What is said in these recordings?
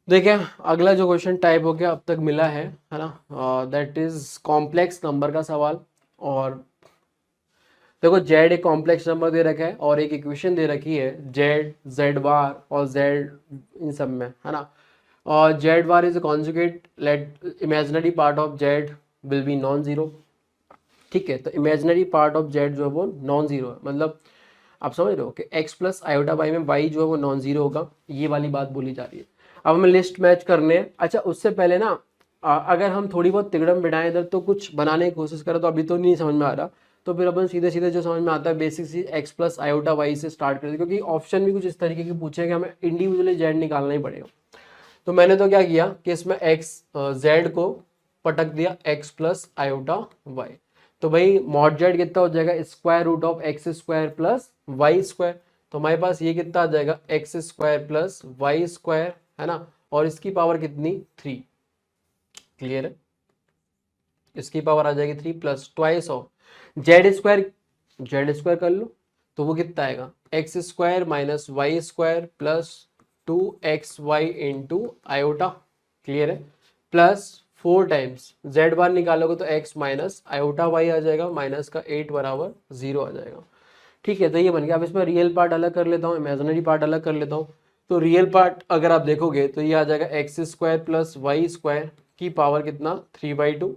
देखिए अगला जो क्वेश्चन टाइप हो गया अब तक मिला है ना, दैट इज कॉम्प्लेक्स नंबर का सवाल। और देखो जेड एक कॉम्प्लेक्स नंबर दे रखा है और एक इक्वेशन दे रखी है जेड जेड बार और जेड इन सब में, है ना। और Z bar is a conjugate, let imaginary part of Z will be non zero. ठीक है, तो इमेजिनरी पार्ट ऑफ जेड जो है वो नॉन जीरो है, मतलब आप समझ रहे हो कि x प्लस आयोटा वाई में y जो है वो नॉन जीरो होगा, ये वाली बात बोली जा रही है। अब हमें लिस्ट मैच करने हैं। अच्छा उससे पहले ना अगर हम थोड़ी बहुत तिगड़म बिठाएं इधर तो कुछ बनाने की कोशिश करें तो अभी तो नहीं समझ में आ रहा, तो फिर अपन सीधे सीधे जो समझ में आता है बेसिक सी x प्लस आयोटा वाई से स्टार्ट करते, क्योंकि ऑप्शन भी कुछ इस तरीके के पूछे कि हमें इंडिविजुअली जेड निकालना ही पड़ेगा। तो मैंने तो क्या किया कि इसमें x जेड को पटक दिया x प्लस आयोटा वाई। तो भाई मॉड जेड कितना हो जाएगा, square root of X square plus Y square. तो हमारे पास ये कितना आ जाएगा, X square plus Y square, है ना। और इसकी पावर कितनी, 3। क्लियर है, इसकी पावर आ जाएगी 3 plus twice of Z square. Z square कर लो तो वो कितना आएगा, X square minus Y square plus 2xy into iota. Clear है, प्लस 4 टाइम्स जेड बार निकालोगे तो x माइनस आयोटा वाई आ जाएगा, माइनस का 8 बराबर 0 आ जाएगा। ठीक है, तो ये बन गया। अब इसमें रियल पार्ट अलग कर लेता हूँ, इमेजिनरी पार्ट अलग कर लेता हूँ। तो रियल पार्ट अगर आप देखोगे तो ये आ जाएगा X square plus Y square की पावर कितना, 3/2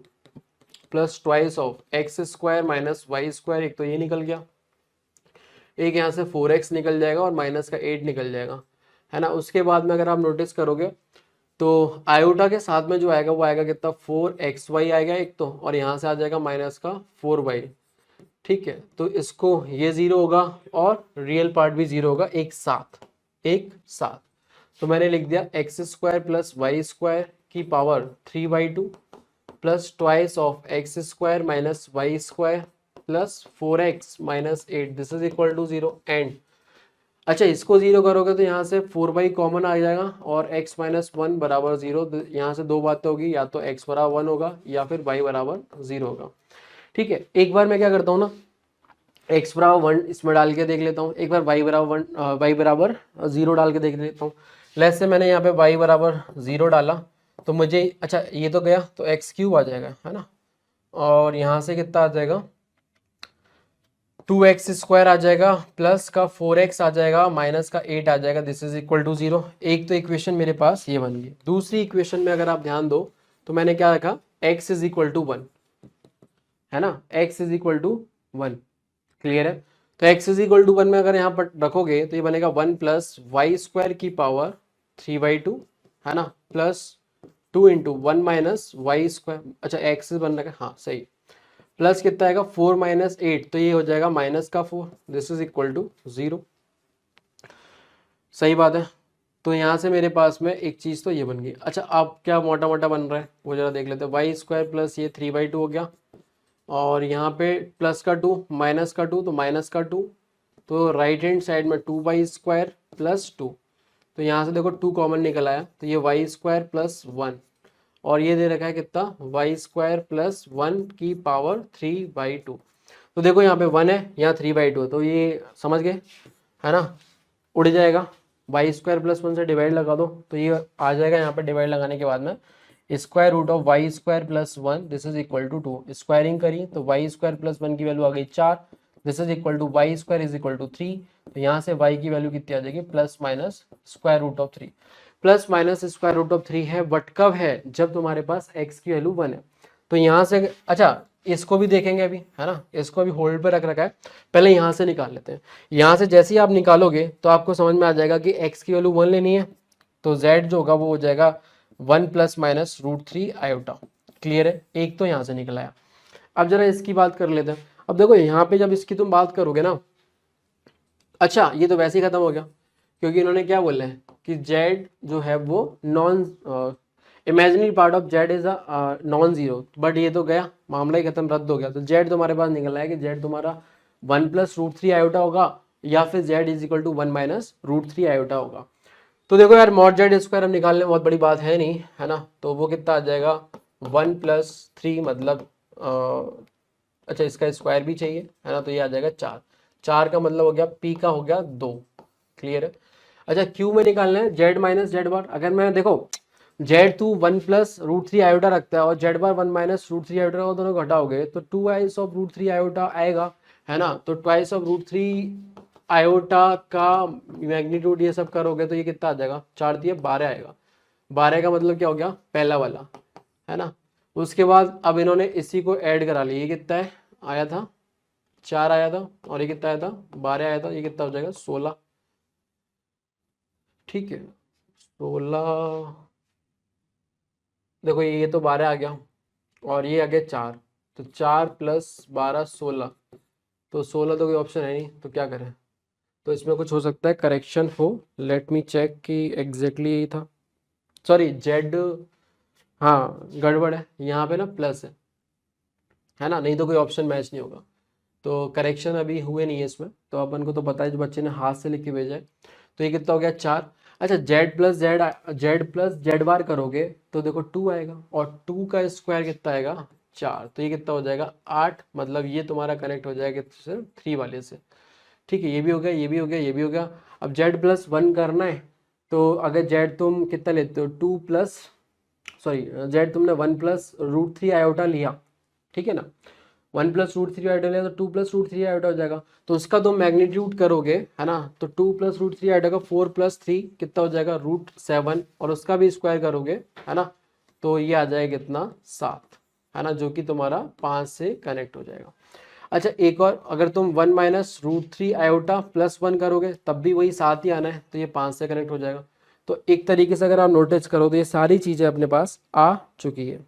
plus twice of X square minus Y square. एक तो ये निकल गया, एक यहाँ से 4x निकल जाएगा और माइनस का 8 निकल जाएगा, है ना। उसके बाद में अगर आप नोटिस करोगे तो आयोटा के साथ में जो आएगा वो आएगा कितना, 4xy आएगा एक तो, और यहाँ से आ जाएगा माइनस का 4y। ठीक है, तो इसको ये 0 होगा और रियल पार्ट भी 0 होगा एक साथ, एक साथ। तो मैंने लिख दिया X square plus Y square की power 3/2 plus twice of X square minus Y square plus 4x minus 8, this is equal to 0 and. अच्छा इसको 0 करोगे तो यहाँ से 4y कॉमन आ जाएगा और x माइनस 1 बराबर 0। यहाँ से दो बातें होगी, या तो x बराबर 1 होगा या फिर y बराबर 0 होगा। ठीक है, एक बार मैं क्या करता हूँ ना, x बराबर 1 इसमें डाल के देख लेता हूँ, एक बार y बराबर 1 y बराबर 0 डाल के देख लेता हूँ। लेट्स से मैंने यहाँ पे y बराबर 0 डाला तो मुझे, अच्छा ये तो गया तो एक्स क्यूब आ जाएगा, है ना। और यहाँ से कितना आ जाएगा, 2x स्क्वायर आ जाएगा प्लस का 4x आ जाएगा माइनस का 8 आ जाएगा, दिस इज इक्वल टू 0। एक तो इक्वेशन मेरे पास ये बन गई। दूसरी इक्वेशन में अगर आप ध्यान दो तो मैंने क्या रखा, x इज इक्वल टू 1, है ना, x is equal to 1। Clear है, तो x इज इक्वल टू 1 में अगर यहाँ पर रखोगे तो ये बनेगा 1 प्लस वाई स्क्वायर की पावर 3/2, है ना, plus 2 into 1 minus Y square. अच्छा एक्स बन रहा है, हाँ सही, प्लस कितना आएगा 4 माइनस 8, तो ये हो जाएगा माइनस का 4, दिस इज इक्वल टू 0। सही बात है, तो यहाँ से मेरे पास में एक चीज़ तो ये बन गई। अच्छा अब क्या मोटा मोटा बन रहा है वो जरा देख लेते हैं, वाई स्क्वायर प्लस ये 3/2 हो गया, और यहाँ पे प्लस का 2 माइनस का 2 तो माइनस का 2, तो राइट हैंड साइड में 2y स्क्वायर प्लस 2, तो यहाँ से देखो 2 कॉमन निकल आया तो ये वाई स्क्वायर प्लस 1, और ये दे रखा है कितना, वाई स्क्वायर प्लस 1 की पावर 3/2। तो देखो यहाँ पे 1 है, यहाँ 3/2 है, तो ये समझ गए, है ना, उड़ जाएगा। वाई स्क्वायर प्लस 1 से डिवाइड लगा दो तो ये आ जाएगा, यहाँ पे डिवाइड लगाने के बाद में square root of Y square plus 1 this is equal to 2। Squaring करी तो वाई स्क्वायर प्लस 1 की वैल्यू आ गई 4, this is equal to Y square is equal to 3। तो यहाँ से वाई की वैल्यू कितनी आ जाएगी, plus minus square root of 3। Plus minus square root of 3 है, बट कब है, जब तुम्हारे पास x की वैल्यू 1 है। तो यहाँ से अच्छा इसको भी देखेंगे अभी, है ना, इसको अभी होल्ड पे रख रखा है, पहले यहाँ से निकाल लेते हैं। यहाँ से जैसे ही आप निकालोगे तो आपको समझ में आ जाएगा कि x की वैल्यू 1 लेनी है, तो z जो होगा वो हो जाएगा 1 प्लस माइनस √3 आयोटा। क्लियर है, एक तो यहाँ से निकला है। अब जरा इसकी बात कर लेते हैं। अब देखो यहाँ पे जब इसकी तुम बात करोगे ना, अच्छा ये तो वैसे ही खत्म हो गया, क्योंकि इन्होंने क्या बोला है कि z जो है वो non imaginary part of z is non zero, but ये तो गया, मामला ही खत्म, रद्द हो गया। तो z तुम्हारे पास निकल रहा है कि z तुम्हारा 1 प्लस √3 आयोटा होगा, या फिर z is equal to 1 minus √3 iota होगा। तो देखो यार मॉड जेड स्क्वायर हम निकालने में बहुत बड़ी बात है नहीं, है ना, तो वो कितना आ जाएगा 1 प्लस 3 मतलब अच्छा इसका स्क्वायर भी चाहिए, है ना, तो ये आ जाएगा 4। 4 का मतलब हो गया पी का हो गया 2। क्लियर है, अच्छा क्यू में निकालना है जेड माइनस जेड बार। अगर मैं देखो जेड टू 1 + √3 आयोटा रखता है और जेड बार 1 - √3 आयोटा को दोनों घटाओगे तो 2 आयोटा आएगा, है ना। तो 2 आयोटा का मैग्नीट्यूड ये सब करोगे तो ये कितना आ जाएगा, 4 × 12 आएगा। 12 का मतलब क्या हो गया, पहला वाला, है ना। उसके बाद अब इन्होंने इसी को ऐड करा लिया, ये कितना है आया था, 4 आया था, और ये कितना आया था, 12 आया था, ये कितना हो जाएगा 16। ठीक है, 16, देखो ये तो 12 आ गया और ये आ गया 4, तो 4 + 12 16, तो 16 तो कोई ऑप्शन है नहीं, तो क्या करें। तो इसमें कुछ हो सकता है करेक्शन हो, लेट मी चेक कि एग्जैक्टली यही था, सॉरी जेड, हाँ गड़बड़ है यहाँ पे ना, प्लस है ना, नहीं तो कोई ऑप्शन मैच नहीं होगा। तो करेक्शन अभी हुए नहीं है इसमें, तो अपन को तो पता है जो बच्चे ने हाथ से लिख के भेजा है। तो ये कितना हो गया 4। अच्छा जेड बार करोगे तो देखो 2 आएगा और 2 का स्क्वायर कितना आएगा 4, तो ये कितना हो जाएगा 8, मतलब ये तुम्हारा कनेक्ट हो जाएगा सिर्फ 3 वाले से। ठीक है, ये भी हो गया, ये भी हो गया, ये भी हो गया। अब Z+1 करना है, तो अगर जेड तुम कितना लेते हो 2 प्लस, सॉरी जेड तुमने 1 + √3 आयोटा लिया, ठीक है ना, 1 + √3 आयोटा लिया तो 2 + √3 आयोटा हो जाएगा। तो उसका तुम मैग्नीट्यूड करोगे, है ना, तो 2 + √3 आयोटा का 4 + 3 कितना हो जाएगा √7, और उसका भी स्क्वायर करोगे, है ना, तो ये आ जाएगा कितना 7, है ना, जो कि तुम्हारा 5 से कनेक्ट हो जाएगा। अच्छा एक और, अगर तुम 1 - √3 आयोटा +1 करोगे तब भी वही 7 ही आना है, तो ये 5 से कनेक्ट हो जाएगा। तो एक तरीके से अगर आप नोटिस करो तो ये सारी चीज़ें अपने पास आ चुकी है।